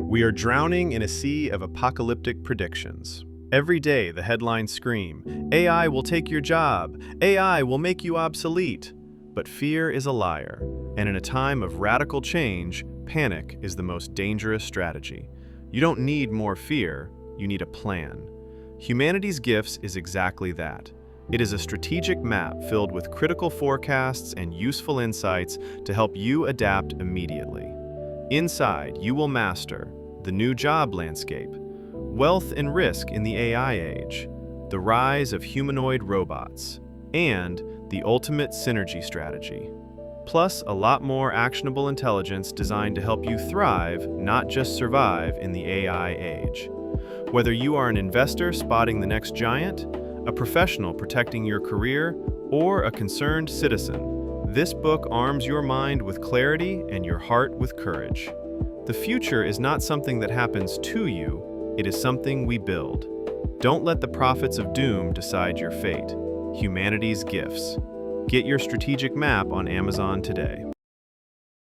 We are drowning in a sea of apocalyptic predictions. Every day, the headlines scream, AI will take your job, AI will make you obsolete. But fear is a liar, and in a time of radical change, panic is the most dangerous strategy. You don't need more fear, you need a plan. Humanity's Gifts is exactly that. It is a strategic map filled with critical forecasts and useful insights to help you adapt immediately. Inside, you will master the new job landscape, wealth and risk in the AI age, the rise of humanoid robots, and the ultimate synergy strategy. Plus, a lot more actionable intelligence designed to help you thrive, not just survive in the AI age. Whether you are an investor spotting the next giant, a professional protecting your career, or a concerned citizen, this book arms your mind with clarity and your heart with courage. The future is not something that happens to you, it is something we build. Don't let the prophets of doom decide your fate. Humanity's Gifts. Get your strategic map on Amazon today.